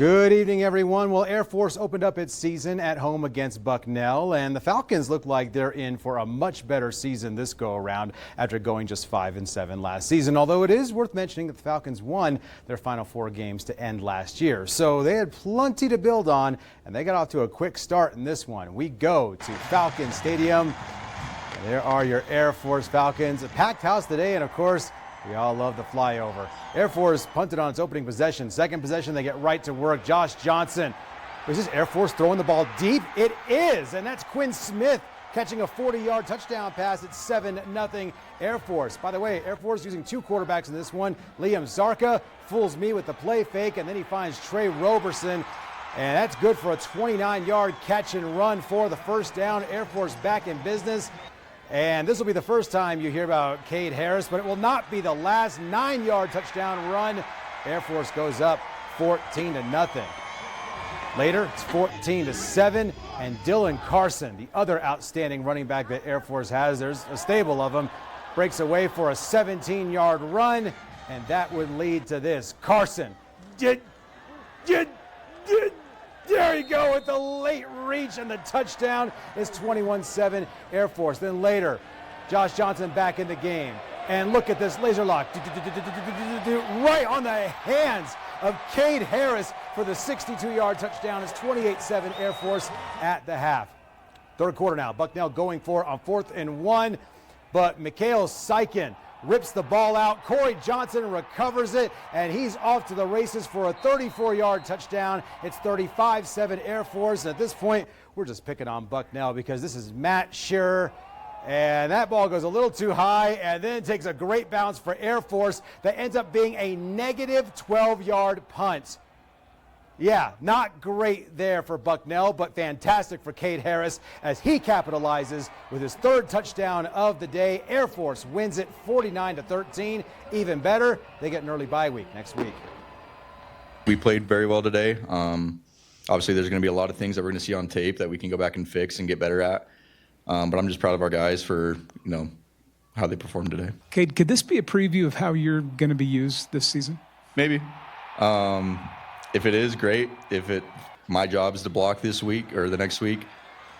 Good evening, everyone. Well, Air Force opened up its season at home against Bucknell, and the Falcons look like they're in for a much better season this go-around after going just 5-7 last season. Although it is worth mentioning that the Falcons won their final 4 games to end last year. So they had plenty to build on, and they got off to a quick start in this one. We go to Falcon Stadium. There are your Air Force Falcons. A packed house today, and of course, we all love the flyover. Air Force punted on its opening possession. Second possession, they get right to work. Josh Johnson. Is this Air Force throwing the ball deep? It is, and that's Quinn Smith catching a 40-yard touchdown pass at 7-0 Air Force. By the way, Air Force using 2 quarterbacks in this one. Liam Zarka fools me with the play fake, and then he finds Trey Roberson. And that's good for a 29-yard catch and run for the first down. Air Force back in business. And this will be the first time you hear about Cade Harris, but it will not be the last. 9-yard touchdown run. Air Force goes up 14-0. Later, it's 14-7, and Dylan Carson, the other outstanding running back that Air Force has, there's a stable of them, breaks away for a 17-yard run, and that would lead to this. Carson, there you go with the late reach, and the touchdown is 21-7 Air Force. Then later, Josh Johnson back in the game. And look at this laser lock. Right on the hands of Cade Harris for the 62-yard touchdown. It's 28-7 Air Force at the half. Third quarter now. Bucknell going for on 4th and 1. But Mikhail Sykin rips the ball out. Corey Johnson recovers it, and he's off to the races for a 34-yard touchdown. It's 35-7 Air Force. At this point, we're just picking on Bucknell because this is Matt Shearer, and that ball goes a little too high, and then takes a great bounce for Air Force that ends up being a negative 12-yard punt. Yeah, not great there for Bucknell, but fantastic for Cade Harris as he capitalizes with his 3rd touchdown of the day. Air Force wins it 49-13. Even better, they get an early bye week next week. We played very well today. Obviously, there's going to be a lot of things that we're going to see on tape that we can go back and fix and get better at. But I'm just proud of our guys for, how they performed today. Cade, could this be a preview of how you're going to be used this season? Maybe. If it is, great. My job is to block this week or the next week,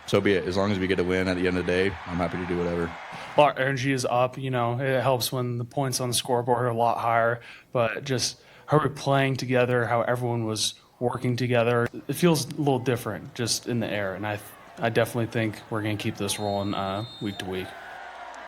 so be it. As long as we get a win at the end of the day, I'm happy to do whatever. Well, our energy is up. It helps when the points on the scoreboard are a lot higher. But just how we're playing together, how everyone was working together, it feels a little different just in the air. And I definitely think we're going to keep this rolling week to week.